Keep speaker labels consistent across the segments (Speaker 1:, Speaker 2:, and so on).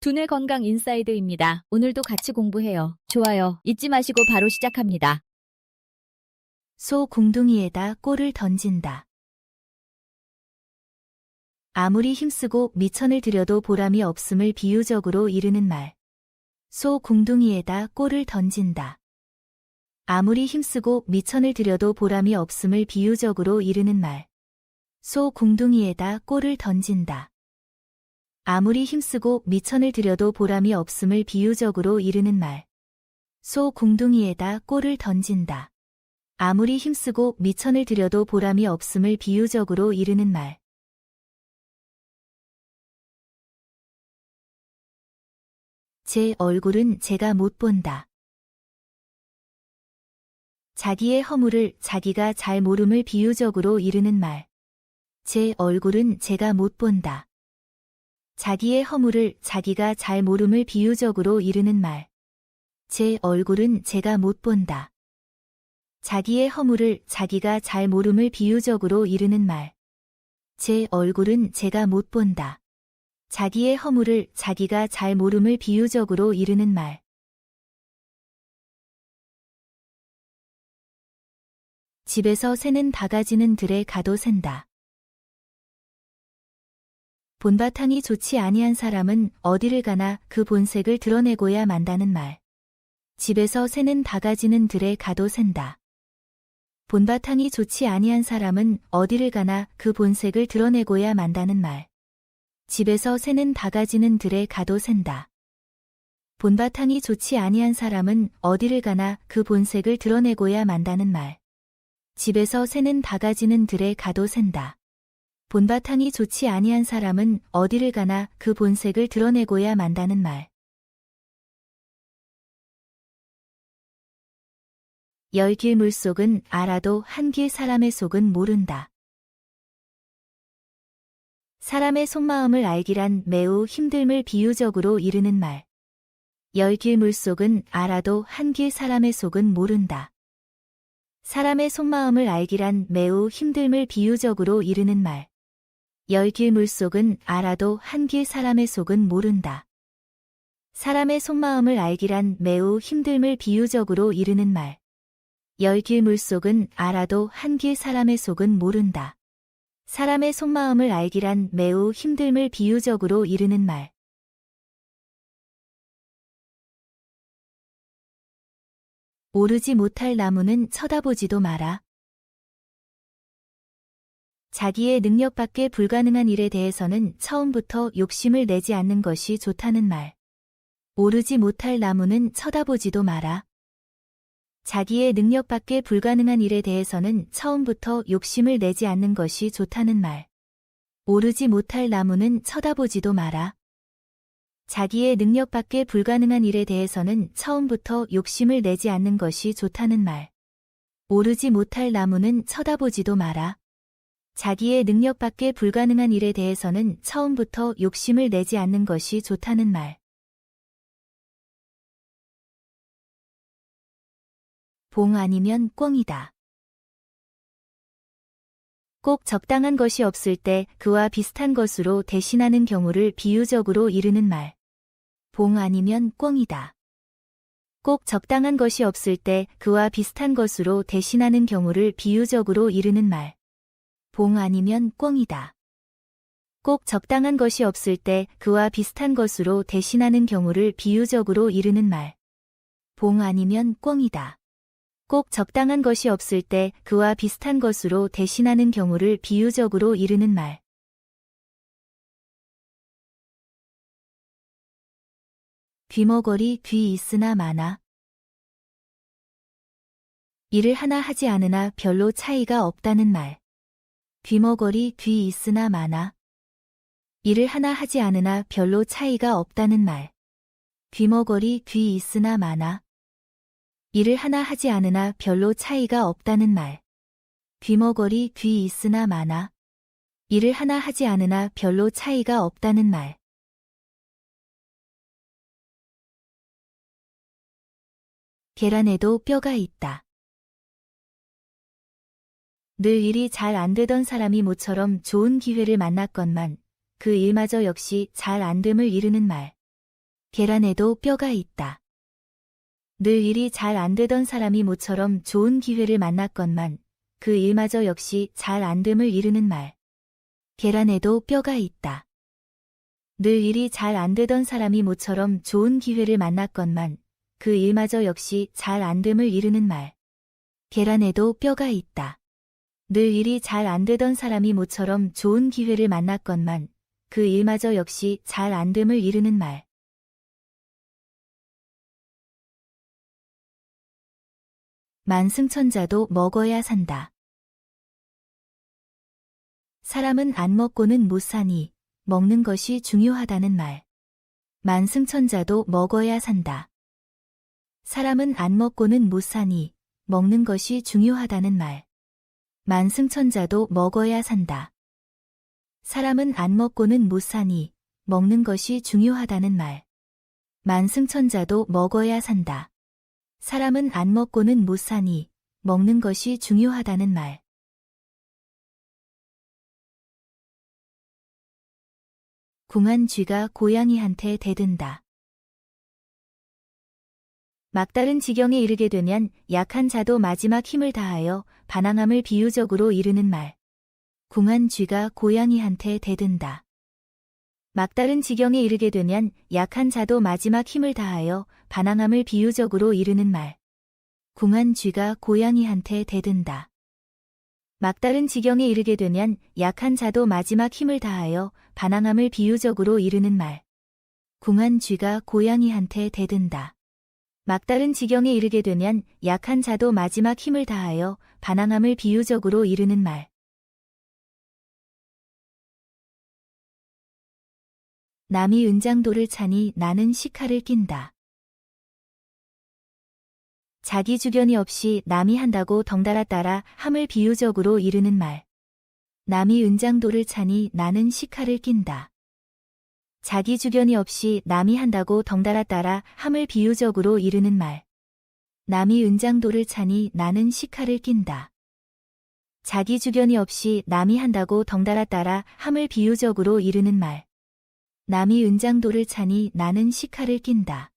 Speaker 1: 두뇌 건강 인사이드입니다. 오늘도 같이 공부해요. 좋아요 잊지 마시고 바로 시작합니다.
Speaker 2: 소 공둥이에다 골을 던진다. 아무리 힘쓰고 미천을 들여도 보람이 없음을 비유적으로 이르는 말. 소 공둥이에다 골을 던진다. 아무리 힘쓰고 미천을 들여도 보람이 없음을 비유적으로 이르는 말. 소 공둥이에다 골을 던진다. 아무리 힘쓰고 미천을 들여도 보람이 없음을 비유적으로 이르는 말. 소 공둥이에다 골을 던진다. 아무리 힘쓰고 미천을 들여도 보람이 없음을 비유적으로 이르는 말. 제 얼굴은 제가 못 본다. 자기의 허물을 자기가 잘 모름을 비유적으로 이르는 말. 제 얼굴은 제가 못 본다. 자기의 허물을 자기가 잘 모름을 비유적으로 이르는 말. 제 얼굴은 제가 못 본다. 자기의 허물을 자기가 잘 모름을 비유적으로 이르는 말. 제 얼굴은 제가 못 본다. 자기의 허물을 자기가 잘 모름을 비유적으로 이르는 말. 집에서 새는 다가지는 들에 가도 샌다. 본바탕이 좋지 아니한 사람은 어디를 가나 그 본색을 드러내고야 만다는 말. 집에서 새는 다가지는 들에 가도 샌다. 본바탕이 좋지 아니한 사람은 어디를 가나 그 본색을 드러내고야 만다는 말. 집에서 새는 다가지는 들에 가도 샌다. 본바탕이 좋지 아니한 사람은 어디를 가나 그 본색을 드러내고야 만다는 말. 집에서 새는 다가지는 들에 가도 샌다. 본바탕이 좋지 아니한 사람은 어디를 가나 그 본색을 드러내고야 만다는 말. 열 길 물속은 알아도 한 길 사람의 속은 모른다. 사람의 속마음을 알기란 매우 힘듦을 비유적으로 이르는 말. 열 길 물속은 알아도 한 길 사람의 속은 모른다. 사람의 속마음을 알기란 매우 힘듦을 비유적으로 이르는 말. 열 길 물속은 알아도 한 길 사람의 속은 모른다. 사람의 속마음을 알기란 매우 힘듦을 비유적으로 이르는 말. 열 길 물속은 알아도 한 길 사람의 속은 모른다. 사람의 속마음을 알기란 매우 힘듦을 비유적으로 이르는 말. 오르지 못할 나무는 쳐다보지도 마라. 자기의 능력밖에 불가능한 일에 대해서는 처음부터 욕심을 내지 않는 것이 좋다는 말. 오르지 못할 나무는 쳐다보지도 마라. 자기의 능력밖에 불가능한 일에 대해서는 처음부터 욕심을 내지 않는 것이 좋다는 말. 오르지 못할 나무는 쳐다보지도 마라. 자기의 능력밖에 불가능한 일에 대해서는 처음부터 욕심을 내지 않는 것이 좋다는 말. 오르지 못할 나무는 쳐다보지도 마라. 자기의 능력밖에 불가능한 일에 대해서는 처음부터 욕심을 내지 않는 것이 좋다는 말. 봉 아니면 꿩이다. 꼭 적당한 것이 없을 때 그와 비슷한 것으로 대신하는 경우를 비유적으로 이르는 말. 봉 아니면 꿩이다. 꼭 적당한 것이 없을 때 그와 비슷한 것으로 대신하는 경우를 비유적으로 이르는 말. 봉 아니면 꿩이다. 꼭 적당한 것이 없을 때 그와 비슷한 것으로 대신하는 경우를 비유적으로 이르는 말. 봉 아니면 꿩이다. 꼭 적당한 것이 없을 때 그와 비슷한 것으로 대신하는 경우를 비유적으로 이르는 말. 귀머거리 귀 있으나 마나. 일을 하나 하지 않으나 별로 차이가 없다는 말. 귀머거리 귀 있으나 마나. 일을 하나 하지 않으나 별로 차이가 없다는 말. 귀머거리 귀 있으나 마나. 일을 하나 하지 않으나 별로 차이가 없다는 말. 귀머거리 귀 있으나 마나. 일을 하나 하지 않으나 별로 차이가 없다는 말. 계란에도 뼈가 있다. 늘 일이 잘 안 되던 사람이 모처럼 좋은 기회를 만났건만 그 일마저 역시 잘 안 됨을 이르는 말. 계란에도 뼈가 있다. 늘 일이 잘 안 되던 사람이 모처럼 좋은 기회를 만났건만 그 일마저 역시 잘 안 됨을 이르는 말. 계란에도 뼈가 있다. 늘 일이 잘 안 되던 사람이 모처럼 좋은 기회를 만났건만 그 일마저 역시 잘 안 됨을 이르는 말. 계란에도 뼈가 있다. 늘 일이 잘 안 되던 사람이 모처럼 좋은 기회를 만났건만 그 일마저 역시 잘 안 됨을 이르는 말. 만승천자도 먹어야 산다. 사람은 안 먹고는 못 사니 먹는 것이 중요하다는 말. 만승천자도 먹어야 산다. 사람은 안 먹고는 못 사니 먹는 것이 중요하다는 말. 만승천자도 먹어야 산다. 사람은 안 먹고는 못 사니 먹는 것이 중요하다는 말. 만승천자도 먹어야 산다. 사람은 안 먹고는 못 사니 먹는 것이 중요하다는 말. 궁한 쥐가 고양이한테 대든다. 막다른 지경에 이르게 되면 약한 자도 마지막 힘을 다하여 반항함을 비유적으로 이르는 말. 궁한 쥐가 고양이한테 대든다. 막다른 지경에 이르게 되면 약한 자도 마지막 힘을 다하여 반항함을 비유적으로 이르는 말. 궁한 쥐가 고양이한테 대든다. 막다른 지경에 이르게 되면 약한 자도 마지막 힘을 다하여 반항함을 비유적으로 이르는 말. 궁한 쥐가 고양이한테 대든다. 막다른 지경에 이르게 되면 약한 자도 마지막 힘을 다하여 반항함을 비유적으로 이르는 말. 남이 은장도를 차니 나는 시카를 낀다. 자기 주견이 없이 남이 한다고 덩달아 따라 함을 비유적으로 이르는 말. 남이 은장도를 차니 나는 시카를 낀다. 자기 주견이 없이 남이 한다고 덩달아 따라 함을 비유적으로 이르는 말. 남이 은장도를 차니 나는 시카를 낀다. 자기 주견이 없이 남이 한다고 덩달아 따라 함을 비유적으로 이르는 말. 남이 은장도를 차니 나는 시카를 낀다.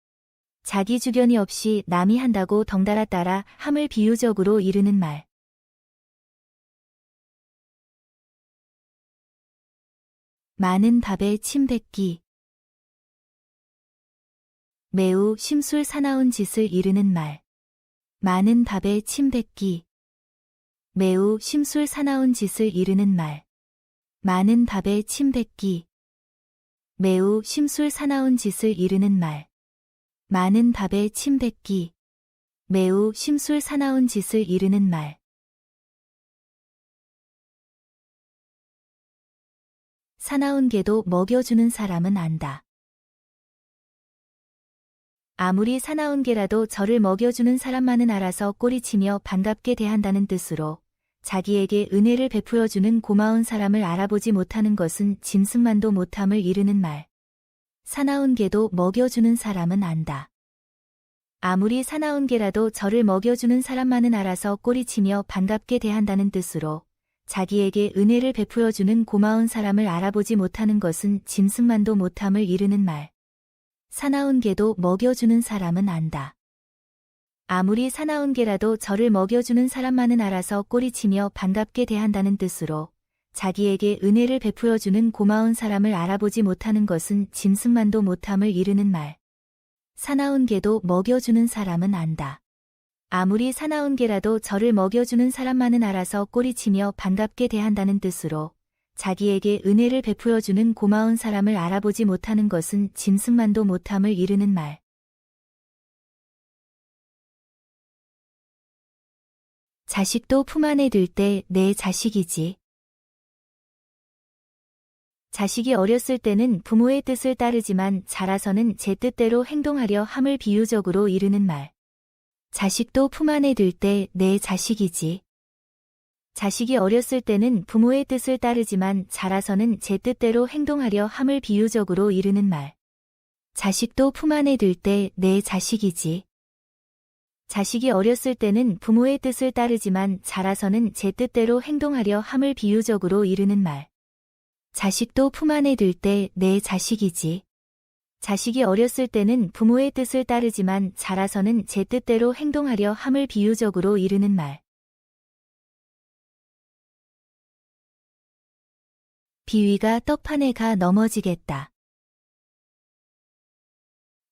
Speaker 2: 자기 주견이 없이 남이 한다고 덩달아 따라 함을 비유적으로 이르는 말. 많은 밥에 침 뱉기. 매우 심술 사나운 짓을 이르는 말. 많은 밥에 침 뱉기. 매우 심술 사나운 짓을 이르는 말. 많은 밥에 침 뱉기. 매우 심술 사나운 짓을 이르는 말. 많은 밥에 침 뱉기. 매우 심술 사나운 짓을 이르는 말. 사나운 개도 먹여주는 사람은 안다. 아무리 사나운 개라도 저를 먹여주는 사람만은 알아서 꼬리치며 반갑게 대한다는 뜻으로 자기에게 은혜를 베풀어주는 고마운 사람을 알아보지 못하는 것은 짐승만도 못함을 이르는 말. 사나운 개도 먹여주는 사람은 안다. 아무리 사나운 개라도 저를 먹여주는 사람만은 알아서 꼬리치며 반갑게 대한다는 뜻으로 자기에게 은혜를 베풀어주는 고마운 사람을 알아보지 못하는 것은 짐승만도 못함을 이르는 말. 사나운 개도 먹여주는 사람은 안다. 아무리 사나운 개라도 저를 먹여주는 사람만은 알아서 꼬리치며 반갑게 대한다는 뜻으로 자기에게 은혜를 베풀어주는 고마운 사람을 알아보지 못하는 것은 짐승만도 못함을 이르는 말. 사나운 개도 먹여주는 사람은 안다. 아무리 사나운 개라도 저를 먹여주는 사람만은 알아서 꼬리치며 반갑게 대한다는 뜻으로 자기에게 은혜를 베풀어주는 고마운 사람을 알아보지 못하는 것은 짐승만도 못함을 이르는 말. 자식도 품 안에 들 때 내 자식이지. 자식이 어렸을 때는 부모의 뜻을 따르지만 자라서는 제 뜻대로 행동하려 함을 비유적으로 이르는 말. 자식도 품 안에 들 때 내 자식이지. 자식이 어렸을 때는 부모의 뜻을 따르지만 자라서는 제 뜻대로 행동하려 함을 비유적으로 이르는 말. 자식도 품 안에 들 때 내 자식이지. 자식이 어렸을 때는 부모의 뜻을 따르지만 자라서는 제 뜻대로 행동하려 함을 비유적으로 이르는 말. 자식도 품 안에 들 때 내 자식이지. 자식이 어렸을 때는 부모의 뜻을 따르지만 자라서는 제 뜻대로 행동하려 함을 비유적으로 이르는 말. 비위가 떡판에 가 넘어지겠다.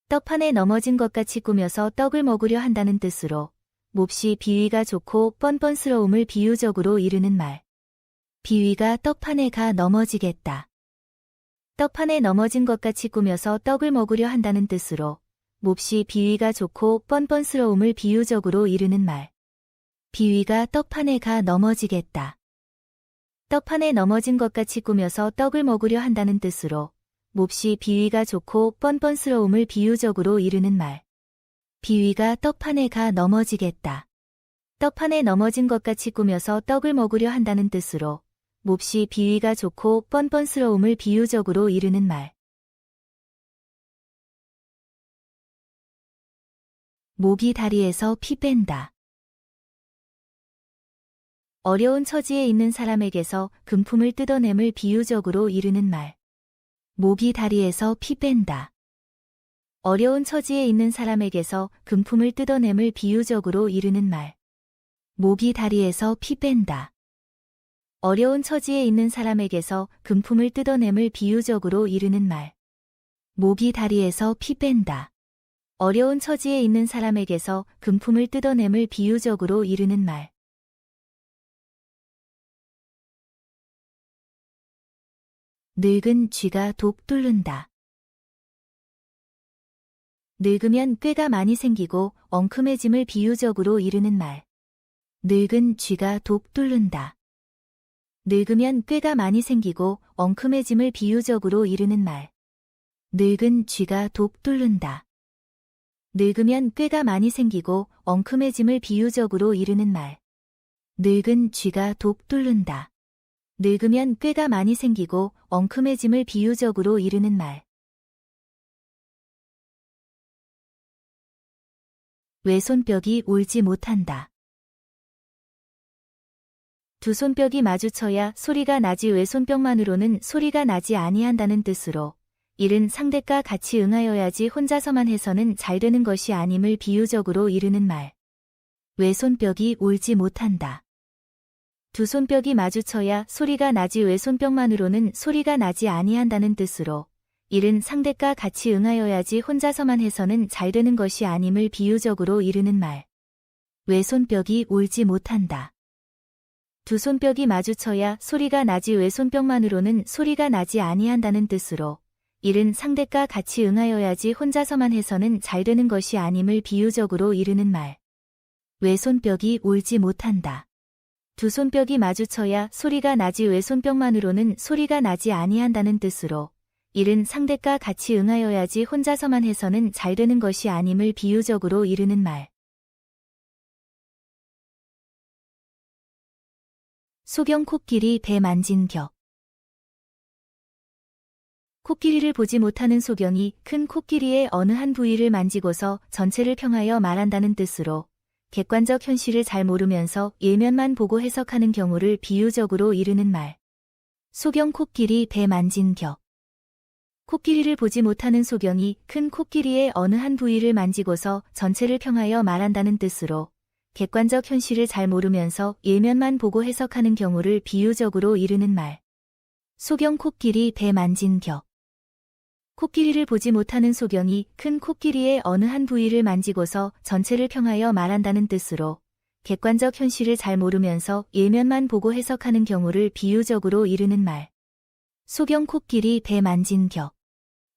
Speaker 2: 떡판에 넘어진 것 같이 꾸며서 떡을 먹으려 한다는 뜻으로 몹시 비위가 좋고 뻔뻔스러움을 비유적으로 이르는 말. 비위가 떡판에 가 넘어지겠다. 떡판에 넘어진 것 같이 꾸며서 떡을 먹으려 한다는 뜻으로 몹시 비위가 좋고 뻔뻔스러움을 비유적으로 이르는 말. 비위가 떡판에 가 넘어지겠다. 떡판에 넘어진 것 같이 꾸며서 떡을 먹으려 한다는 뜻으로 몹시 비위가 좋고 뻔뻔스러움을 비유적으로 이르는 말. 비위가 떡판에 가 넘어지겠다. 떡판에 넘어진 것 같이 꾸며서 떡을 먹으려 한다는 뜻으로 몹시 비위가 좋고 뻔뻔스러움을 비유적으로 이르는 말. 모기 다리에서 피 뺀다. 어려운 처지에 있는 사람에게서 금품을 뜯어냄을 비유적으로 이르는 말. 모기 다리에서 피 뺀다. 어려운 처지에 있는 사람에게서 금품을 뜯어냄을 비유적으로 이르는 말. 모기 다리에서 피 뺀다. 어려운 처지에 있는 사람에게서 금품을 뜯어냄을 비유적으로 이르는 말. 모기 다리에서 피 뺀다. 어려운 처지에 있는 사람에게서 금품을 뜯어냄을 비유적으로 이르는 말. 늙은 쥐가 독 뚫는다. 늙으면 꾀가 많이 생기고 엉큼해짐을 비유적으로 이르는 말. 늙은 쥐가 독 뚫는다. 늙으면 꾀가 많이 생기고 엉큼해짐을 비유적으로 이르는 말. 늙은 쥐가 독 뚫는다. 늙으면 꾀가 많이 생기고 엉큼해짐을 비유적으로 이르는 말. 늙은 쥐가 독 뚫는다. 늙으면 꾀가 많이 생기고 엉큼해짐을 비유적으로 이르는 말. 왼손뼉이 옳지 못한다. 두 손뼉이 마주쳐야 소리가 나지 왼손뼉만으로는 소리가 나지 아니한다는 뜻으로 이른 상대가 같이 응하여야지 혼자서만 해서는 잘 되는 것이 아님을 비유적으로 이르는 말. 왼손뼉이 옳지 못한다. 두 손뼉이 마주쳐야 소리가 나지 왼손뼉만으로는 소리가 나지 아니한다는 뜻으로 이른 상대가 같이 응하여야지 혼자서만 해서는 잘 되는 것이 아님을 비유적으로 이르는 말. 왼손뼉이 옳지 못한다. 두 손뼉이 마주쳐야 소리가 나지 왼손뼉만으로는 소리가 나지 아니한다는 뜻으로 이른 상대가 같이 응하여야지 혼자서만 해서는 잘 되는 것이 아님을 비유적으로 이르는 말. 왼손뼉이 옳지 못한다. 두 손뼉이 마주쳐야 소리가 나지 왼손뼉만으로는 소리가 나지 아니한다는 뜻으로 이른 상대가 같이 응하여야지 혼자서만 해서는 잘 되는 것이 아님을 비유적으로 이르는 말. 소경 코끼리 배 만진 격. 코끼리를 보지 못하는 소경이 큰 코끼리의 어느 한 부위를 만지고서 전체를 평하여 말한다는 뜻으로 객관적 현실을 잘 모르면서 예면만 보고 해석하는 경우를 비유적으로 이르는 말. 소경 코끼리 배 만진 격. 코끼리를 보지 못하는 소경이 큰 코끼리의 어느 한 부위를 만지고서 전체를 평하여 말한다는 뜻으로 객관적 현실을 잘 모르면서 예면만 보고 해석하는 경우를 비유적으로 이르는 말. 소경 코끼리 배 만진 격. 코끼리를 보지 못하는 소경이 큰 코끼리의 어느 한 부위를 만지고서 전체를 평하여 말한다는 뜻으로 객관적 현실을 잘 모르면서 예면만 보고 해석하는 경우를 비유적으로 이르는 말. 소경 코끼리 배 만진 격.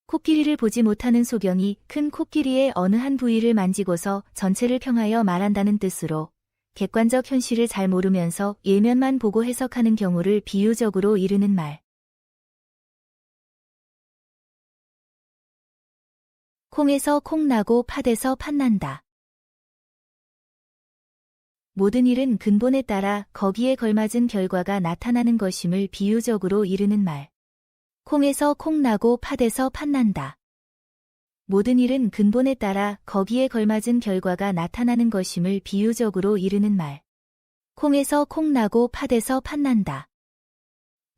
Speaker 2: 코끼리를 보지 못하는 소경이 큰 코끼리의 어느 한 부위를 만지고서 전체를 평하여 말한다는 뜻으로 객관적 현실을 잘 모르면서 예면만 보고 해석하는 경우를 비유적으로 이르는 말. 콩에서 콩 나고 팥에서 팥 난다. 모든 일은 근본에 따라 거기에 걸맞은 결과가 나타나는 것임을 비유적으로 이르는 말. 콩에서 콩 나고 팥에서 팥 난다. 모든 일은 근본에 따라 거기에 걸맞은 결과가 나타나는 것임을 비유적으로 이르는 말. 콩에서 콩 나고 팥에서 팥 난다.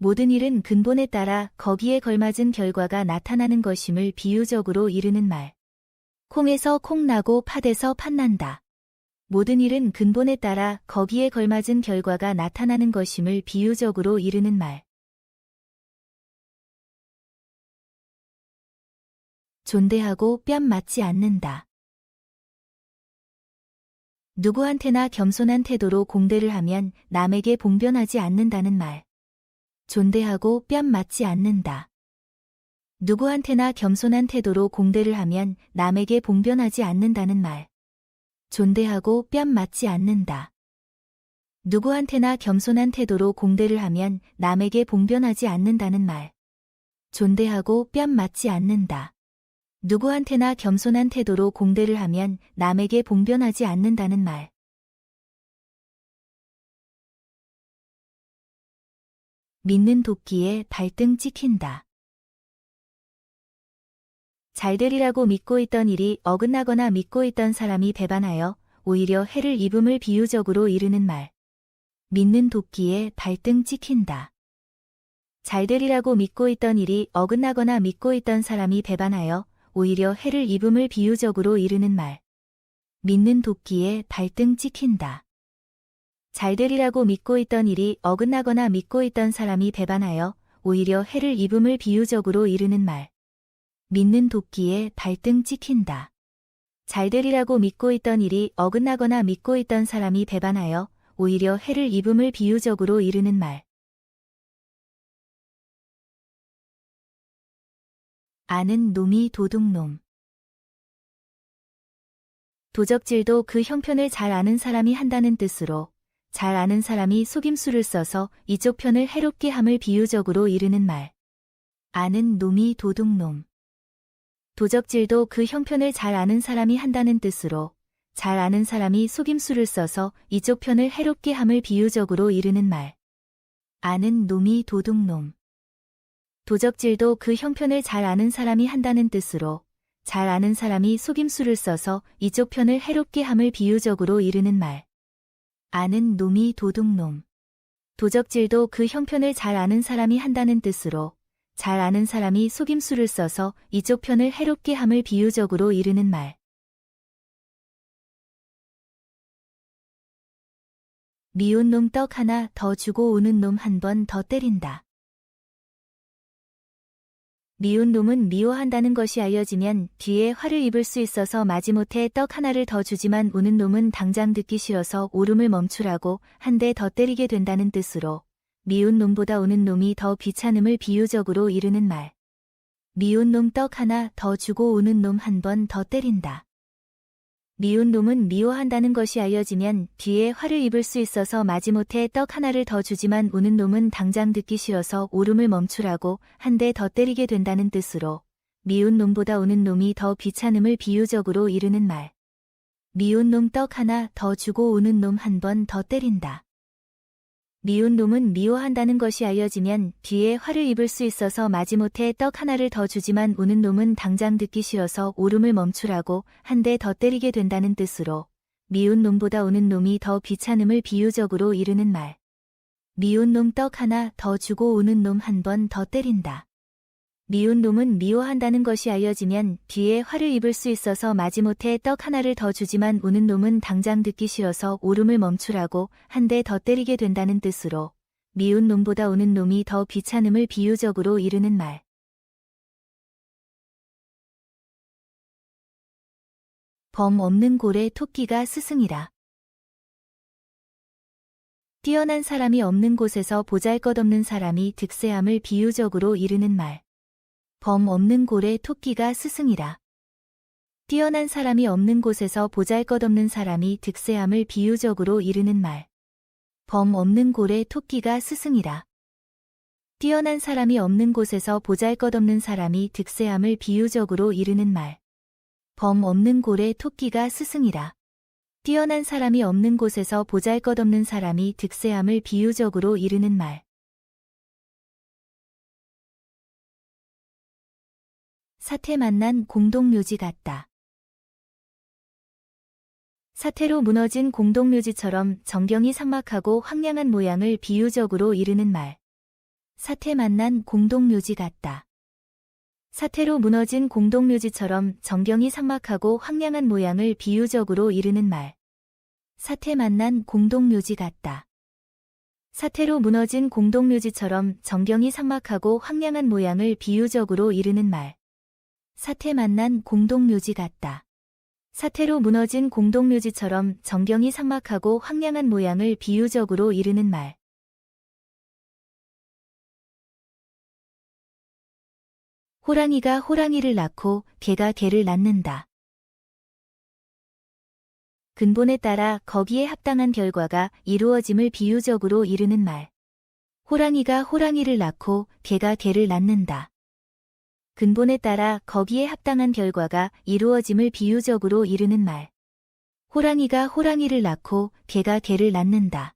Speaker 2: 모든 일은 근본에 따라 거기에 걸맞은 결과가 나타나는 것임을 비유적으로 이르는 말. 콩에서 콩 나고 팥에서 팥 난다. 모든 일은 근본에 따라 거기에 걸맞은 결과가 나타나는 것임을 비유적으로 이르는 말. 존대하고 뺨 맞지 않는다. 누구한테나 겸손한 태도로 공대를 하면 남에게 봉변하지 않는다는 말. 존대하고 뺨 맞지 않는다. 누구한테나 겸손한 태도로 공대를 하면 남에게 봉변하지 않는다는 말. 존대하고 뺨 맞지 않는다. 누구한테나 겸손한 태도로 공대를 하면 남에게 봉변하지 않는다는 말. 존대하고 뺨 맞지 않는다. 누구한테나 겸손한 태도로 공대를 하면 남에게 봉변하지 않는다는 말. 믿는 도끼에 발등 찍힌다. 잘되리라고 믿고 있던 일이 어긋나거나 믿고 있던 사람이 배반하여 오히려 해를 입음을 비유적으로 이르는 말. 믿는 도끼에 발등 찍힌다. 잘되리라고 믿고 있던 일이 어긋나거나 믿고 있던 사람이 배반하여 오히려 해를 입음을 비유적으로 이르는 말. 믿는 도끼에 발등 찍힌다. 잘되리라고 믿고 있던 일이 어긋나거나 믿고 있던 사람이 배반하여 오히려 해를 입음을 비유적으로 이르는 말. 믿는 도끼에 발등 찍힌다. 잘되리라고 믿고 있던 일이 어긋나거나 믿고 있던 사람이 배반하여 오히려 해를 입음을 비유적으로 이르는 말. 아는 놈이 도둑놈. 도적질도 그 형편을 잘 아는 사람이 한다는 뜻으로 잘 아는 사람이 속임수를 써서 이쪽 편을 해롭게 함을 비유적으로 이르는 말. 아는 놈이 도둑놈. 도적질도 그 형편을 잘 아는 사람이 한다는 뜻으로 잘 아는 사람이 속임수를 써서 이쪽 편을 해롭게 함을 비유적으로 이르는 말. 아는 놈이 도둑놈. 도적질도 그 형편을 잘 아는 사람이 한다는 뜻으로 잘 아는 사람이 속임수를 써서 이쪽 편을 해롭게 함을 비유적으로 이르는 말. 아는 놈이 도둑놈. 도적질도 그 형편을 잘 아는 사람이 한다는 뜻으로 잘 아는 사람이 속임수를 써서 이쪽 편을 해롭게 함을 비유적으로 이르는 말. 미운 놈 떡 하나 더 주고 우는 놈 한 번 더 때린다. 미운 놈은 미워한다는 것이 알려지면 뒤에 화를 입을 수 있어서 마지못해 떡 하나를 더 주지만 우는 놈은 당장 듣기 싫어서 울음을 멈추라고 한 대 더 때리게 된다는 뜻으로 미운 놈보다 우는 놈이 더 귀찮음을 비유적으로 이르는 말. 미운 놈 떡 하나 더 주고 우는 놈 한 번 더 때린다. 미운 놈은 미워한다는 것이 알려지면 뒤에 화를 입을 수 있어서 마지못해 떡 하나를 더 주지만 우는 놈은 당장 듣기 싫어서 울음을 멈추라고 한 대 더 때리게 된다는 뜻으로 미운 놈보다 우는 놈이 더 귀찮음을 비유적으로 이르는 말. 미운 놈 떡 하나 더 주고 우는 놈 한 번 더 때린다. 미운 놈은 미워한다는 것이 알려지면 뒤에 화를 입을 수 있어서 마지못해 떡 하나를 더 주지만 우는 놈은 당장 듣기 싫어서 울음을 멈추라고 한 대 더 때리게 된다는 뜻으로 미운 놈보다 우는 놈이 더 귀찮음을 비유적으로 이르는 말. 미운 놈 떡 하나 더 주고 우는 놈 한 번 더 때린다. 미운 놈은 미워한다는 것이 알려지면 뒤에 화를 입을 수 있어서 마지못해 떡 하나를 더 주지만 우는 놈은 당장 듣기 싫어서 울음을 멈추라고 한 대 더 때리게 된다는 뜻으로 미운 놈보다 우는 놈이 더 귀찮음을 비유적으로 이르는 말. 범 없는 골에 토끼가 스승이라. 뛰어난 사람이 없는 곳에서 보잘것없는 사람이 득세함을 비유적으로 이르는 말. 범 없는 골에 토끼가 스승이라. 뛰어난 사람이 없는 곳에서 보잘것없는 사람이 득세함을 비유적으로 이르는 말. 범 없는 골에 토끼가 스승이라. 뛰어난 사람이 없는 곳에서 보잘것없는 사람이 득세함을 비유적으로 이르는 말. 범 없는 골에 토끼가 스승이라. 뛰어난 사람이 없는 곳에서 보잘것없는 사람이 득세함을 비유적으로 이르는 말. 사태 만난 공동묘지 같다. 사태로 무너진 공동묘지처럼 정경이 삭막하고 황량한 모양을 비유적으로 이르는 말. 사태 만난 공동묘지 같다. 사태로 무너진 공동묘지처럼 정경이 삭막하고 황량한 모양을 비유적으로 이르는 말. 사태 만난 공동묘지 같다. 사태로 무너진 공동묘지처럼 정경이 삭막하고 황량한 모양을 비유적으로 이르는 말. 사태 만난 공동묘지 같다. 사태로 무너진 공동묘지처럼 정경이 삭막하고 황량한 모양을 비유적으로 이르는 말. 호랑이가 호랑이를 낳고 개가 개를 낳는다. 근본에 따라 거기에 합당한 결과가 이루어짐을 비유적으로 이르는 말. 호랑이가 호랑이를 낳고 개가 개를 낳는다. 근본에 따라 거기에 합당한 결과가 이루어짐을 비유적으로 이르는 말. 호랑이가 호랑이를 낳고 개가 개를 낳는다.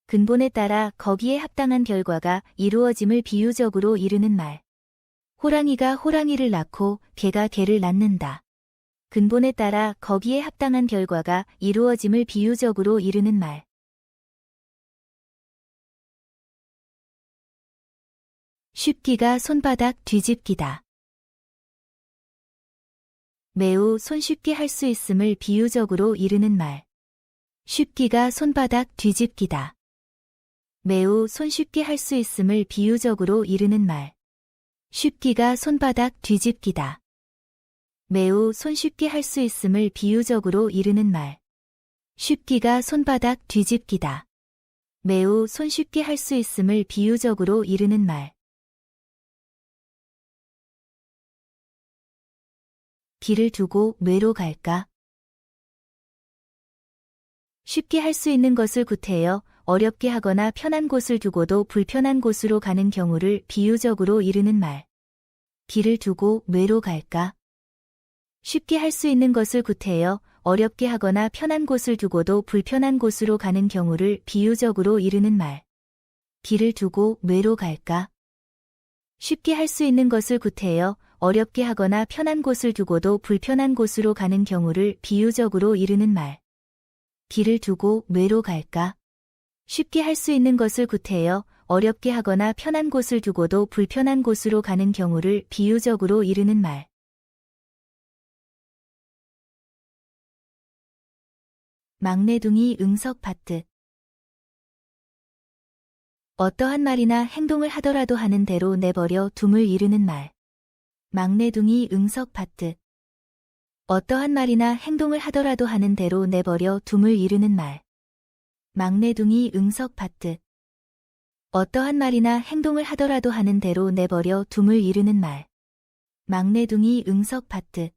Speaker 2: 근본에 따라 거기에 합당한 결과가 이루어짐을 비유적으로 이르는 말. 호랑이가 호랑이를 낳고 개가 개를 낳는다. 근본에 따라 거기에 합당한 결과가 이루어짐을 비유적으로 이르는 말. 쉽기가 손바닥 뒤집기다. 매우 손쉽게 할 수 있음을 비유적으로 이르는 말. 쉽기가 손바닥 뒤집기다. 매우 손쉽게 할 수 있음을 비유적으로 이르는 말. 쉽기가 손바닥 뒤집기다. 매우 손쉽게 할 수 있음을 비유적으로 이르는 말. 쉽기가 손바닥 뒤집기다. 매우 손쉽게 할 수 있음을 비유적으로 이르는 말. 길을 두고 뇌로 갈까? 쉽게 할 수 있는 것을 구태여 어렵게 하거나 편한 곳을 두고도 불편한 곳으로 가는 경우를 비유적으로 이르는 말. 길을 두고 뇌로 갈까? 쉽게 할 수 있는 것을 구태여 어렵게 하거나 편한 곳을 두고도 불편한 곳으로 가는 경우를 비유적으로 이르는 말. 길을 두고 뇌로 갈까? 쉽게 할 수 있는 것을 구태여 어렵게 하거나 편한 곳을 두고도 불편한 곳으로 가는 경우를 비유적으로 이르는 말. 길을 두고 뇌로 갈까? 쉽게 할 수 있는 것을 구태여 어렵게 하거나 편한 곳을 두고도 불편한 곳으로 가는 경우를 비유적으로 이르는 말. 막내둥이 응석 받듯. 어떠한 말이나 행동을 하더라도 하는 대로 내버려 둠을 이르는 말. 막내둥이 응석 받듯. 어떠한 말이나 행동을 하더라도 하는 대로 내버려 둠을 이르는 말. 막내둥이 응석 받듯. 어떠한 말이나 행동을 하더라도 하는 대로 내버려 둠을 이르는 말. 막내둥이 응석 받듯.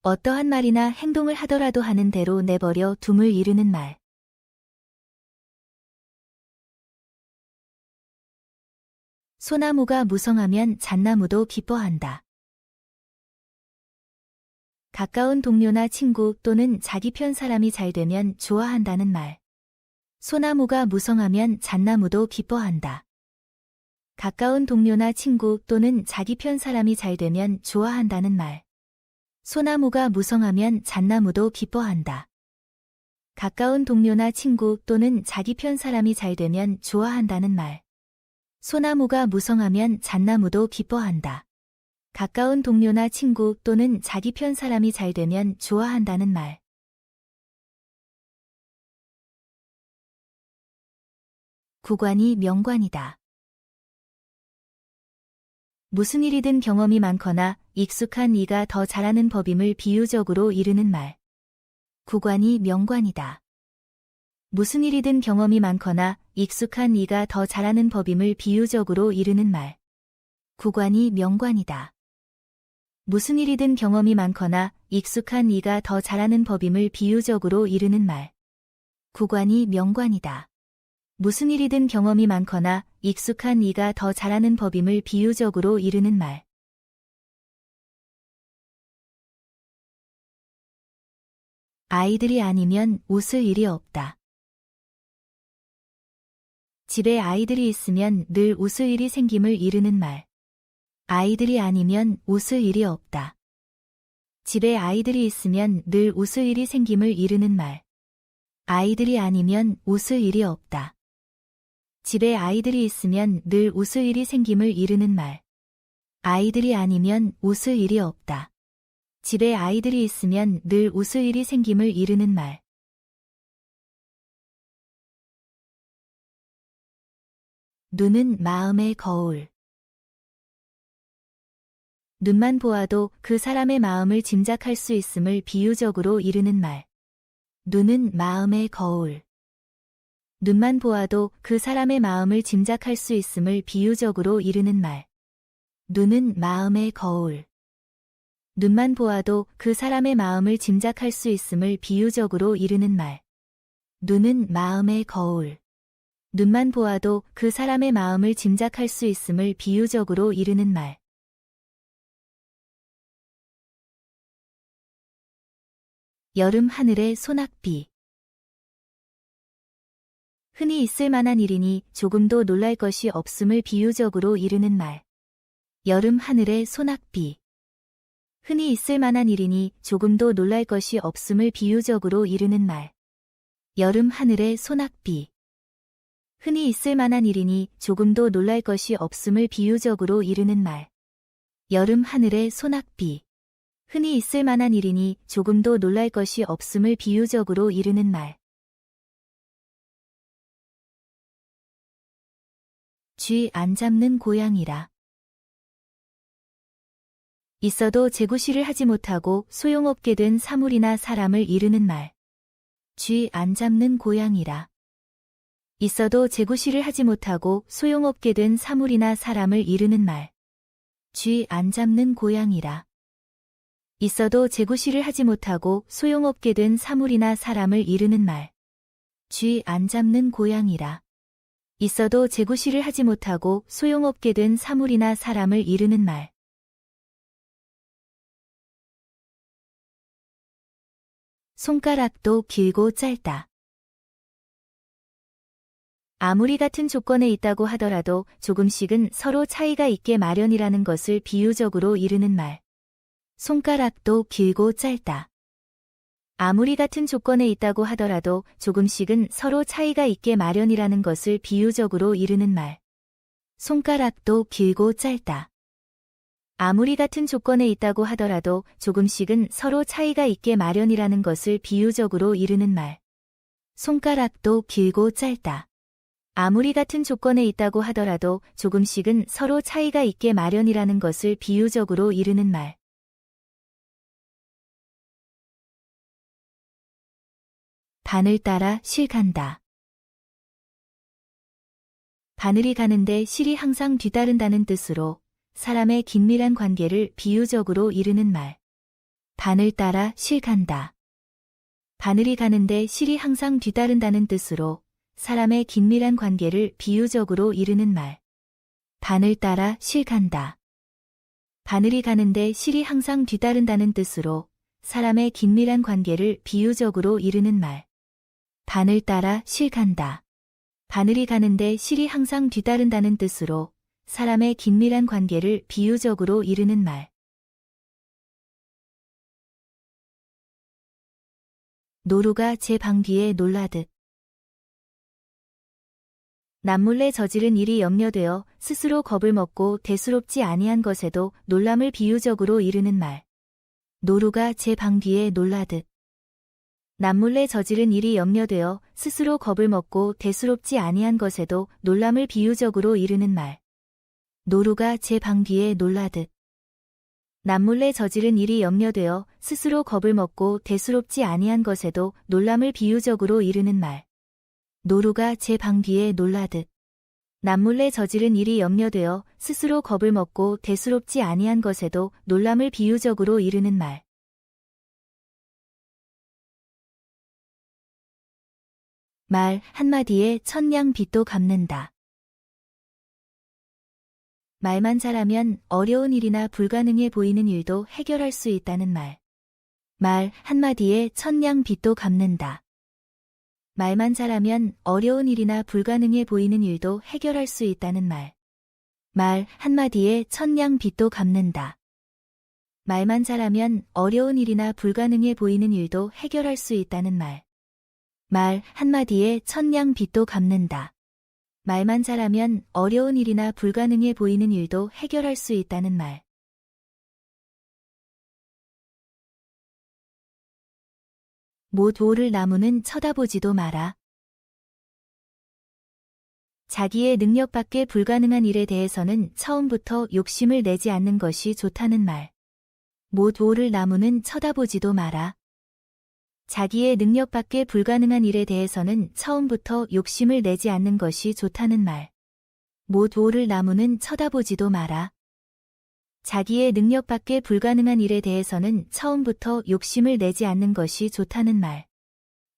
Speaker 2: 어떠한 말이나 행동을 하더라도 하는 대로 내버려 둠을 이르는 말. 소나무가 무성하면 잣나무도 기뻐한다. 가까운 동료나 친구 또는 자기 편 사람이 잘 되면 좋아한다는 말. 소나무가 무성하면 잣나무도 기뻐한다. 가까운 동료나 친구 또는 자기 편 사람이 잘 되면 좋아한다는 말. 소나무가 무성하면 잣나무도 기뻐한다. 가까운 동료나 친구 또는 자기 편 사람이 잘 되면 좋아한다는 말. 소나무가 무성하면 잣나무도 기뻐한다. 가까운 동료나 친구 또는 자기 편 사람이 잘 되면 좋아한다는 말. 구관이 명관이다. 무슨 일이든 경험이 많거나 익숙한 이가 더 잘하는 법임을 비유적으로 이르는 말. 구관이 명관이다. 무슨 일이든 경험이 많거나 익숙한 이가 더 잘하는 법임을 비유적으로 이르는 말. 구관이 명관이다. 무슨 일이든 경험이 많거나 익숙한 이가 더 잘하는 법임을 비유적으로 이르는 말. 구관이 명관이다. 무슨 일이든 경험이 많거나 익숙한 이가 더 잘하는 법임을 비유적으로 이르는 말. 아이들이 아니면 웃을 일이 없다. 집에 아이들이 있으면 늘 웃을 일이 생김을 이르는 말. 아이들이 아니면 웃을 일이 없다. 집에 아이들이 있으면 늘 웃을 일이 생김을 이르는 말. 아이들이 아니면 웃을 일이 없다. 집에 아이들이 있으면 늘 웃을 일이 생김을 이르는 말. 아이들이 아니면 웃을 일이 없다. 집에 아이들이 있으면 늘 웃을 일이 생김을 이르는 말. 눈은 마음의 거울. 눈만 보아도 그 사람의 마음을 짐작할 수 있음을 비유적으로 이르는 말. 눈은 마음의 거울. 눈만 보아도 그 사람의 마음을 짐작할 수 있음을 비유적으로 이르는 말. 눈은 마음의 거울. 눈만 보아도 그 사람의 마음을 짐작할 수 있음을 비유적으로 이르는 말. 눈은 마음의 거울. 눈만 보아도 그 사람의 마음을 짐작할 수 있음을 비유적으로 이르는 말. 여름 하늘의 소낙비. 흔히 있을 만한 일이니 조금도 놀랄 것이 없음을 비유적으로 이르는 말. 여름 하늘의 소낙비. 흔히 있을 만한 일이니 조금도 놀랄 것이 없음을 비유적으로 이르는 말. 여름 하늘의 소낙비. 흔히 있을 만한 일이니 조금도 놀랄 것이 없음을 비유적으로 이르는 말. 여름 하늘의 소낙비. 흔히 있을 만한 일이니 조금도 놀랄 것이 없음을 비유적으로 이르는 말. 쥐 안 잡는 고양이라. 있어도 재구시를 하지 못하고 소용없게 된 사물이나 사람을 이르는 말. 쥐 안 잡는 고양이라. 있어도 재구시를 하지 못하고 소용없게 된 사물이나 사람을 이르는 말. 쥐 안 잡는 고양이라. 있어도 재구시를 하지 못하고 소용없게 된 사물이나 사람을 이르는 말. 쥐 안 잡는 고양이라. 있어도 재구시를 하지 못하고 소용없게 된 사물이나 사람을 이르는 말. 손가락도 길고 짧다. 아무리 같은 조건에 있다고 하더라도 조금씩은 서로 차이가 있게 마련이라는 것을 비유적으로 이르는 말. 손가락도 길고 짧다. 아무리 같은 조건에 있다고 하더라도 조금씩은 서로 차이가 있게 마련이라는 것을 비유적으로 이르는 말. 손가락도 길고 짧다. 아무리 같은 조건에 있다고 하더라도 조금씩은 서로 차이가 있게 마련이라는 것을 비유적으로 이르는 말. 손가락도 길고 짧다. 아무리 같은 조건에 있다고 하더라도 조금씩은 서로 차이가 있게 마련이라는 것을 비유적으로 이르는 말. 바늘 따라 실 간다. 바늘이 가는데 실이 항상 뒤따른다는 뜻으로 사람의 긴밀한 관계를 비유적으로 이르는 말. 바늘 따라 실 간다. 바늘이 가는데 실이 항상 뒤따른다는 뜻으로 사람의 긴밀한 관계를 비유적으로 이르는 말. 바늘 따라 실 간다. 바늘이 가는데 실이 항상 뒤따른다는 뜻으로 사람의 긴밀한 관계를 비유적으로 이르는 말. 바늘 따라 실 간다. 바늘이 가는데 실이 항상 뒤따른다는 뜻으로 사람의 긴밀한 관계를 비유적으로 이르는 말. 노루가 제 방 뒤에 놀라듯. 남몰래 저지른 일이 염려되어 스스로 겁을 먹고 대수롭지 아니한 것에도 놀람을 비유적으로 이르는 말. 노루가 제 방 뒤에 놀라듯. 남몰래 저지른 일이 염려되어 스스로 겁을 먹고 대수롭지 아니한 것에도 놀람을 비유적으로 이르는 말. 노루가 제 방 뒤에 놀라듯. 남몰래 저지른 일이 염려되어 스스로 겁을 먹고 대수롭지 아니한 것에도 놀람을 비유적으로 이르는 말. 노루가 제 방 뒤에 놀라듯. 남몰래 저지른 일이 염려되어 스스로 겁을 먹고 대수롭지 아니한 것에도 놀람을 비유적으로 이르는 말. 말 한마디에 천냥 빚도 갚는다. 말만 잘하면 어려운 일이나 불가능해 보이는 일도 해결할 수 있다는 말. 말 한마디에 천냥 빚도 갚는다. 말만 잘하면 어려운 일이나 불가능해 보이는 일도 해결할 수 있다는 말. 말 한마디에 천냥 빚도 갚는다. 말만 잘하면 어려운 일이나 불가능해 보이는 일도 해결할 수 있다는 말. 말 한마디에 천냥 빚도 갚는다. 말만 잘하면 어려운 일이나 불가능해 보이는 일도 해결할 수 있다는 말. 못 오를 나무는 쳐다보지도 마라. 자기의 능력밖에 불가능한 일에 대해서는 처음부터 욕심을 내지 않는 것이 좋다는 말. 못 오를 나무는 쳐다보지도 마라. 자기의 능력밖에 불가능한 일에 대해서는 처음부터 욕심을 내지 않는 것이 좋다는 말. 못 오를 나무는 쳐다보지도 마라. 자기의 능력밖에 불가능한 일에 대해서는 처음부터 욕심을 내지 않는 것이 좋다는 말.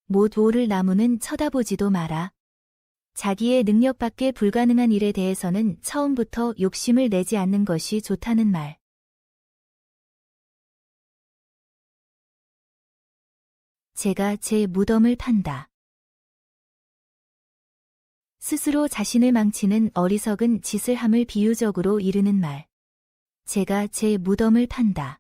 Speaker 2: 못 오를 나무는 쳐다보지도 마라. 자기의 능력밖에 불가능한 일에 대해서는 처음부터 욕심을 내지 않는 것이 좋다는 말. 제가 제 무덤을 판다. 스스로 자신을 망치는 어리석은 짓을 함을 비유적으로 이르는 말. 제가 제 무덤을 판다.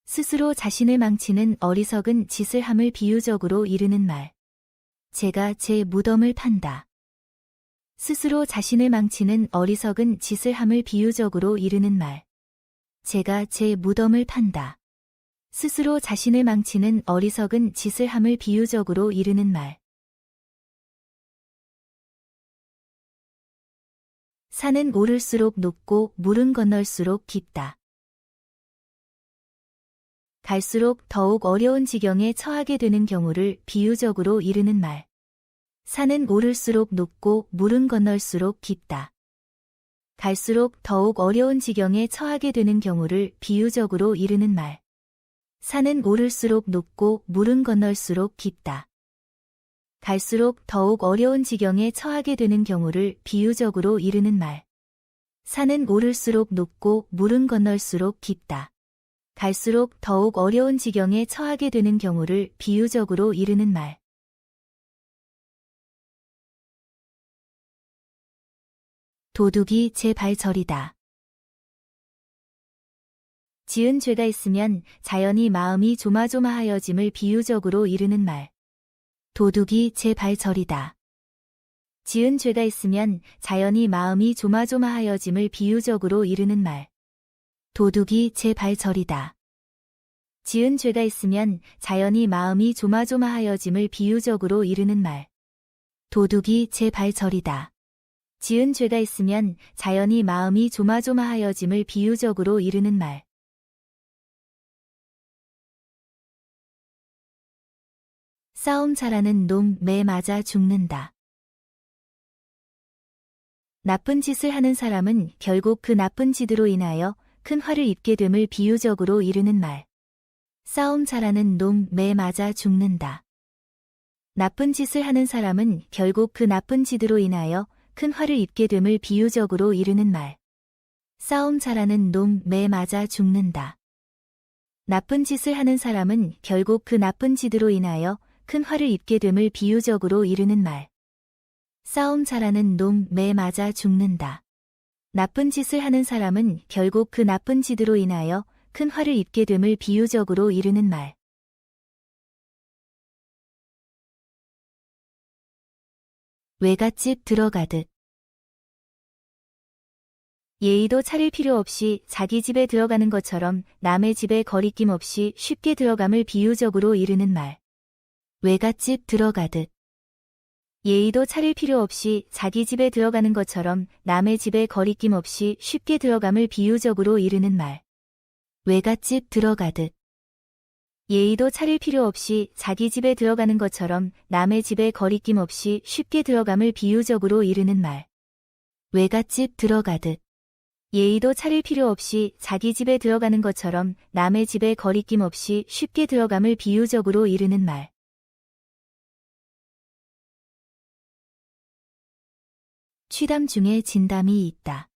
Speaker 2: 스스로 자신을 망치는 어리석은 짓을 함을 비유적으로 이르는 말. 제가 제 무덤을 판다. 스스로 자신을 망치는 어리석은 짓을 함을 비유적으로 이르는 말. 제가 제 무덤을 판다. 스스로 자신을 망치는 어리석은 짓을 함을 비유적으로 이르는 말. 산은 오를수록 높고 물은 건널수록 깊다. 갈수록 더욱 어려운 지경에 처하게 되는 경우를 비유적으로 이르는 말. 산은 오를수록 높고 물은 건널수록 깊다. 갈수록 더욱 어려운 지경에 처하게 되는 경우를 비유적으로 이르는 말. 산은 오를수록 높고 물은 건널수록 깊다. 갈수록 더욱 어려운 지경에 처하게 되는 경우를 비유적으로 이르는 말. 산은 오를수록 높고 물은 건널수록 깊다. 갈수록 더욱 어려운 지경에 처하게 되는 경우를 비유적으로 이르는 말. 도둑이 제 발 저리다. 지은 죄가 있으면 자연히 마음이 조마조마하여짐을 비유적으로 이르는 말. 도둑이 제 발 저리다. 지은 죄가 있으면 자연히 마음이 조마조마하여짐을 비유적으로 이르는 말. 도둑이 제 발 저리다. 지은 죄가 있으면 자연히 마음이 조마조마하여짐을 비유적으로 이르는 말. 도둑이 제 발 저리다. 지은 죄가 있으면 자연히 마음이 조마조마하여짐을 비유적으로 이르는 말. 싸움 잘하는 놈 매 맞아 죽는다. 나쁜 짓을 하는 사람은 결국 그 나쁜 짓으로 인하여 큰 화를 입게 됨을 비유적으로 이르는 말. 싸움 잘하는 놈 매 맞아 죽는다. 나쁜 짓을 하는 사람은 결국 그 나쁜 짓으로 인하여 큰 화를 입게 됨을 비유적으로 이르는 말. 싸움 잘하는 놈 매 맞아 죽는다. 나쁜 짓을 하는 사람은 결국 그 나쁜 짓으로 인하여 큰 화를 입게 됨을 비유적으로 이르는 말. 싸움 잘하는 놈 매 맞아 죽는다. 나쁜 짓을 하는 사람은 결국 그 나쁜 짓으로 인하여 큰 화를 입게 됨을 비유적으로 이르는 말. 외갓집 들어가듯. 예의도 차릴 필요 없이 자기 집에 들어가는 것처럼 남의 집에 거리낌 없이 쉽게 들어감을 비유적으로 이르는 말. 외갓집 들어가듯. 예의도 차릴 필요 없이 자기 집에 들어가는 것처럼 남의 집에 거리낌 없이 쉽게 들어감을 비유적으로 이르는 말. 외갓집 들어가듯. 예의도 차릴 필요 없이 자기 집에 들어가는 것처럼 남의 집에 거리낌 없이 쉽게 들어감을 비유적으로 이르는 말. 외갓집 들어가듯. 예의도 차릴 필요 없이 자기 집에 들어가는 것처럼 남의 집에 거리낌 없이 쉽게 들어감을 비유적으로 이르는 말. 취담 중에 진담이 있다.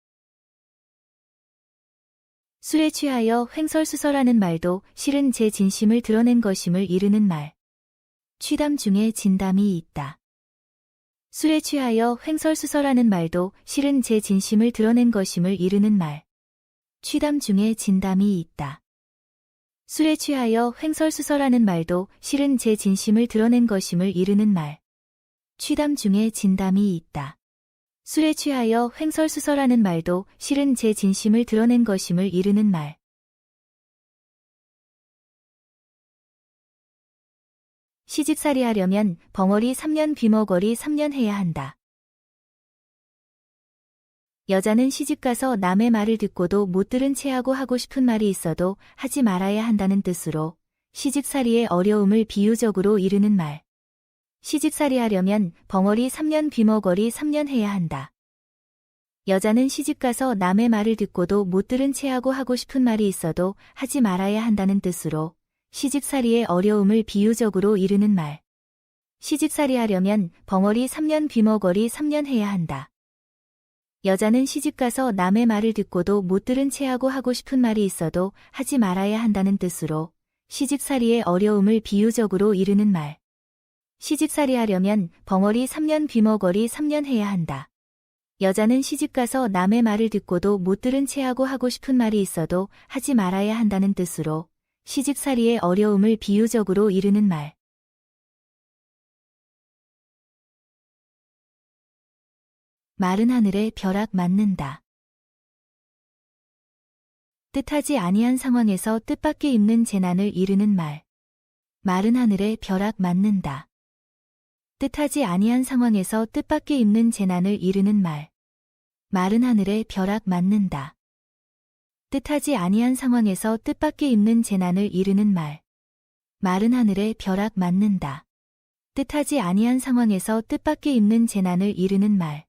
Speaker 2: 술에 취하여 횡설수설하는 말도 실은 제 진심을 드러낸 것임을 이르는 말. 취담 중에 진담이 있다. 술에 취하여 횡설수설하는 말도 실은 제 진심을 드러낸 것임을 이르는 말. 취담 중에 진담이 있다. 술에 취하여 횡설수설하는 말도 실은 제 진심을 드러낸 것임을 이르는 말. 취담 중에 진담이 있다. 술에 취하여 횡설수설하는 말도 실은 제 진심을 드러낸 것임을 이르는 말. 시집살이 하려면 벙어리 3년 귀머거리 3년 해야 한다. 여자는 시집가서 남의 말을 듣고도 못 들은 체하고 하고 싶은 말이 있어도 하지 말아야 한다는 뜻으로 시집살이의 어려움을 비유적으로 이르는 말. 시집살이 하려면 벙어리 3년 귀머거리 3년 해야 한다. 여자는 시집가서 남의 말을 듣고도 못 들은 체하고 하고 싶은 말이 있어도 하지 말아야 한다는 뜻으로 시집살이의 어려움을 비유적으로 이르는 말. 시집살이 하려면 벙어리 3년 귀머거리 3년 해야 한다. 여자는 시집가서 남의 말을 듣고도 못 들은 체하고 하고 싶은 말이 있어도 하지 말아야 한다는 뜻으로 시집살이의 어려움을 비유적으로 이르는 말. 시집살이 하려면 벙어리 3년 귀머거리 3년 해야 한다. 여자는 시집가서 남의 말을 듣고도 못 들은 체하고 하고 싶은 말이 있어도 하지 말아야 한다는 뜻으로 시집살이의 어려움을 비유적으로 이르는 말. 마른 하늘에 벼락 맞는다. 뜻하지 아니한 상황에서 뜻밖의 있는 재난을 이르는 말. 마른 하늘에 벼락 맞는다. 뜻하지 아니한 상황에서 뜻밖의 있는 재난을 이르는 말. 마른 하늘에 벼락 맞는다. 뜻하지 아니한 상황에서 뜻밖의 있는 재난을 이르는 말. 마른 하늘에 벼락 맞는다. 뜻하지 아니한 상황에서 뜻밖의 있는 재난을 이르는 말.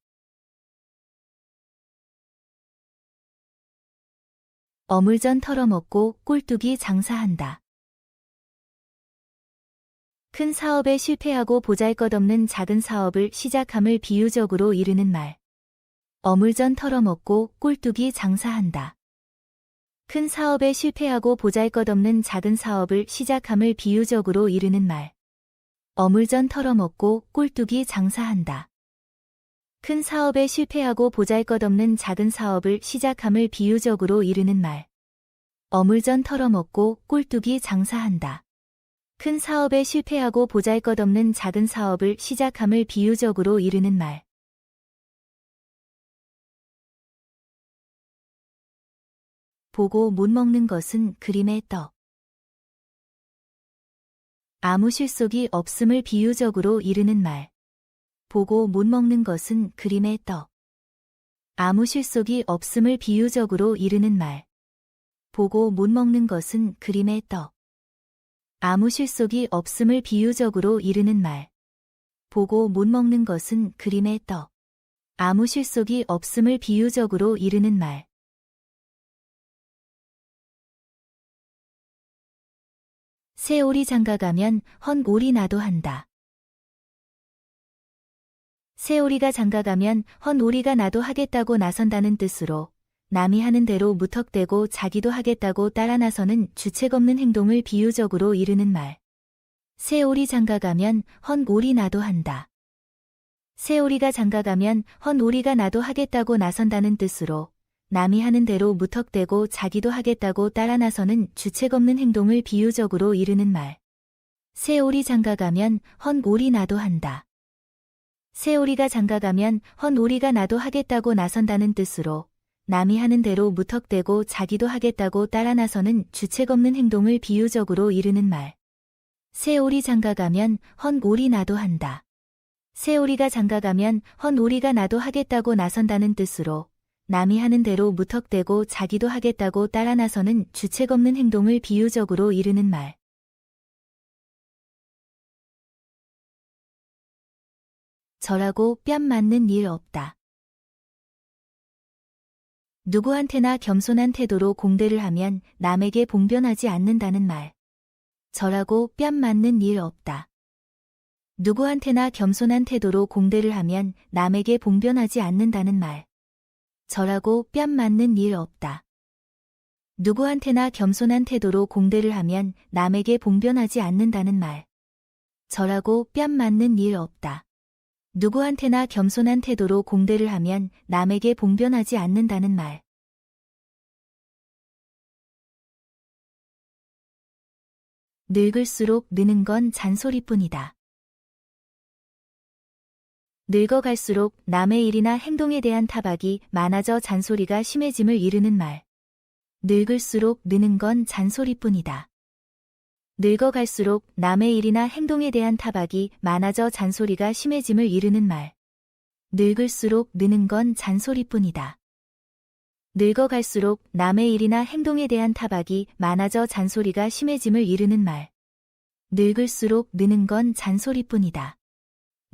Speaker 2: 어물전 털어먹고 꼴뚜기 장사한다. 큰 사업에 실패하고 보잘것없는 작은 사업을 시작함을 비유적으로 이르는 말. 어물전 털어먹고 꼴뚜기 장사한다. 큰 사업에 실패하고 보잘것없는 작은 사업을 시작함을 비유적으로 이르는 말. 어물전 털어먹고 꼴뚜기 장사한다. 큰 사업에 실패하고 보잘것없는 작은 사업을 시작함을 비유적으로 이르는 말. 어물전 털어먹고 꼴뚜기 장사한다. 큰 사업에 실패하고 보잘것없는 작은 사업을 시작함을 비유적으로 이르는 말. 보고 못 먹는 것은 그림의 떡. 아무 실속이 없음을 비유적으로 이르는 말. 보고 못 먹는 것은 그림의 떡. 아무 실속이 없음을 비유적으로 이르는 말. 보고 못 먹는 것은 그림의 떡. 아무 실속이 없음을 비유적으로 이르는 말. 보고 못 먹는 것은 그림의 떡. 아무 실속이 없음을 비유적으로 이르는 말. 새 오리 장가가면 헌 오리 나도 한다. 새 오리가 장가가면 헌 오리가 나도 하겠다고 나선다는 뜻으로 남이 하는 대로 무턱대고 자기도 하겠다고 따라 나서는 주책 없는 행동을 비유적으로 이르는 말. 새 오리 장가가면 헌 오리 나도 한다. 새 오리가 장가가면 헌 오리가 나도 하겠다고 나선다는 뜻으로 남이 하는 대로 무턱대고 자기도 하겠다고 따라 나서는 주책 없는 행동을 비유적으로 이르는 말. 새 오리 장가가면 헌 오리 나도 한다. 새 오리가 장가가면 헌 오리가 나도 하겠다고 나선다는 뜻으로 남이 하는 대로 무턱대고 자기도 하겠다고 따라 나서는 주책 없는 행동을 비유적으로 이르는 말. 새 오리 장가가면 헌 오리 나도 한다. 새 오리가 장가가면 헌 오리가 나도 하겠다고 나선다는 뜻으로 남이 하는 대로 무턱대고 자기도 하겠다고 따라 나서는 주책 없는 행동을 비유적으로 이르는 말. 절하고 뺨 맞는 일 없다. 누구한테나 겸손한 태도로 공대를 하면 남에게 봉변하지 않는다는 말. 절하고 뺨 맞는 일 없다. 누구한테나 겸손한 태도로 공대를 하면 남에게 봉변하지 않는다는 말. 절하고 뺨 맞는 일 없다. 누구한테나 겸손한 태도로 공대를 하면 남에게 봉변하지 않는다는 말. 절하고 뺨 맞는 일 없다. 누구한테나 겸손한 태도로 공대를 하면 남에게 봉변하지 않는다는 말. 늙을수록 느는 건 잔소리뿐이다. 늙어갈수록 남의 일이나 행동에 대한 타박이 많아져 잔소리가 심해짐을 이르는 말. 늙을수록 느는 건 잔소리뿐이다. 늙어갈수록 남의 일이나 행동에 대한 타박이 많아져 잔소리가 심해짐을 이르는 말. 늙을수록 느는 건 잔소리뿐이다. 늙어갈수록 남의 일이나 행동에 대한 타박이 많아져 잔소리가 심해짐을 이르는 말. 늙을수록 느는 건 잔소리뿐이다.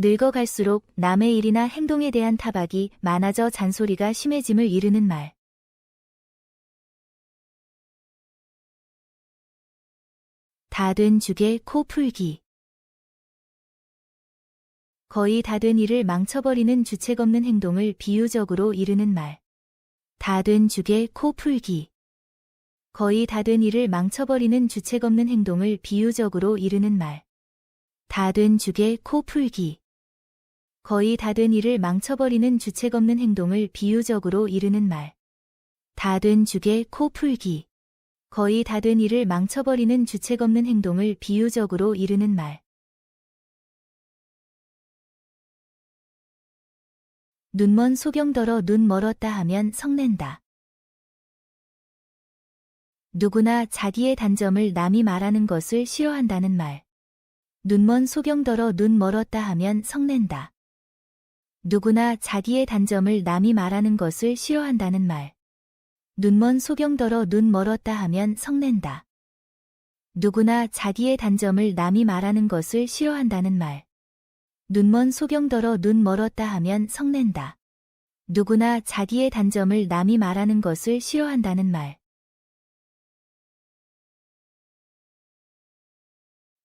Speaker 2: 늙어갈수록 남의 일이나 행동에 대한 타박이 많아져 잔소리가 심해짐을 이르는 말. 다 된 죽에 코 풀기. 거의 다 된 일을 망쳐버리는 주책 없는 행동을 비유적으로 이르는 말. 다 된 죽에 코 풀기. 거의 다 된 일을 망쳐버리는 주책 없는 행동을 비유적으로 이르는 말. 다 된 죽에 코 풀기. 거의 다 된 일을 망쳐버리는 주책 없는 행동을 비유적으로 이르는 말. 다 된 죽에 코 풀기. 거의 다 된 일을 망쳐버리는 주책 없는 행동을 비유적으로 이르는 말. 눈먼 소경더러 눈 멀었다 하면 성낸다. 누구나 자기의 단점을 남이 말하는 것을 싫어한다는 말. 눈먼 소경더러 눈 멀었다 하면 성낸다. 누구나 자기의 단점을 남이 말하는 것을 싫어한다는 말. 눈먼 소경더러 눈 멀었다 하면 성낸다. 누구나 자기의 단점을 남이 말하는 것을 싫어한다는 말. 눈먼 소경더러 눈 멀었다 하면 성낸다. 누구나 자기의 단점을 남이 말하는 것을 싫어한다는 말.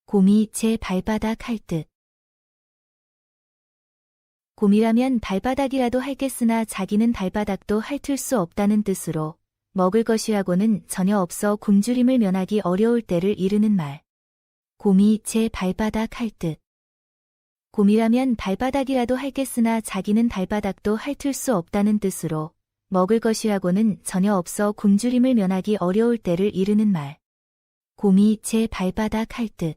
Speaker 2: 곰이 제 발바닥 할 듯. 곰이라면 발바닥이라도 핥겠으나 자기는 발바닥도 핥을 수 없다는 뜻으로 먹을 것이라고는 전혀 없어 굶주림을 면하기 어려울 때를 이르는 말. 곰이 제 발바닥 할 듯. 곰이라면 발바닥이라도 핥겠으나 자기는 발바닥도 핥을 수 없다는 뜻으로 먹을 것이라고는 전혀 없어 굶주림을 면하기 어려울 때를 이르는 말. 곰이 제 발바닥 할 듯.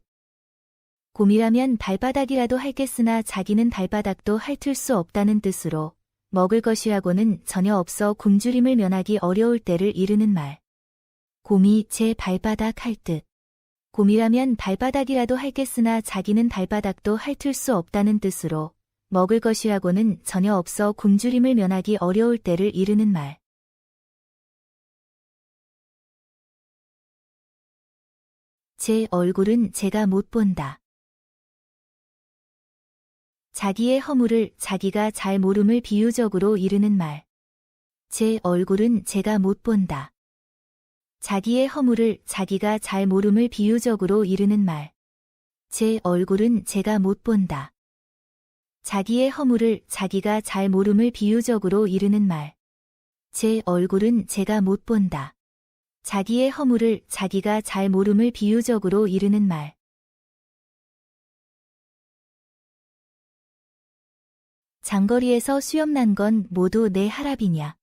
Speaker 2: 곰이라면 발바닥이라도 핥겠으나 자기는 발바닥도 핥을 수 없다는 뜻으로 먹을 것이라고는 전혀 없어 굶주림을 면하기 어려울 때를 이르는 말. 곰이 제 발바닥 할 듯. 곰이라면 발바닥이라도 핥겠으나 자기는 발바닥도 핥을 수 없다는 뜻으로 먹을 것이라고는 전혀 없어 굶주림을 면하기 어려울 때를 이르는 말. 제 얼굴은 제가 못 본다. 자기의 허물을 자기가 잘 모름을 비유적으로 이르는 말. 제 얼굴은 제가 못 본다. 자기의 허물을 자기가 잘 모름을 비유적으로 이르는 말. 제 얼굴은 제가 못 본다. 자기의 허물을 자기가 잘 모름을 비유적으로 이르는 말. 제 얼굴은 제가 못 본다. 자기의 허물을 자기가 잘 모름을 비유적으로 이르는 말. 장거리에서 수염난 건 모두 내 하랍이냐.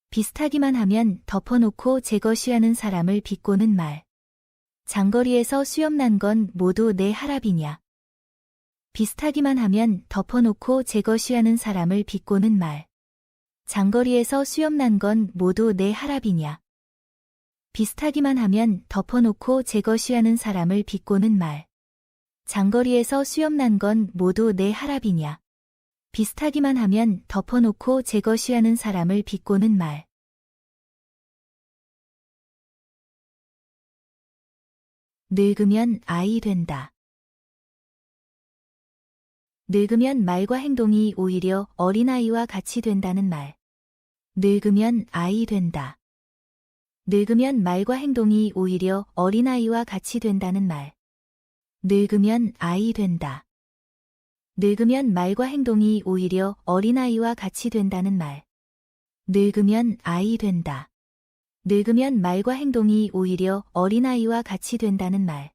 Speaker 2: 비슷하기만 하면 덮어놓고 제 것이라는 사람을 비꼬는 말. 장거리에서 수염난 건 모두 내 하랍이냐. 비슷하기만 하면 덮어놓고 제 것이라는 사람을 비꼬는 말. 장거리에서 수염난 건 모두 내 하랍이냐. 비슷하기만 하면 덮어놓고 제 것이라는 사람을 비꼬는 말. 장거리에서 수염난 건 모두 내 하랍이냐. 비슷하기만 하면 덮어놓고 제 것이라는 사람을 비꼬는 말. 늙으면 아이 된다. 늙으면 말과 행동이 오히려 어린아이와 같이 된다는 말. 늙으면 아이 된다. 늙으면 말과 행동이 오히려 어린아이와 같이 된다는 말. 늙으면 아이 된다. 늙으면 말과 행동이 오히려 어린아이와 같이 된다는 말. 늙으면 아이 된다. 늙으면 말과 행동이 오히려 어린아이와 같이 된다는 말.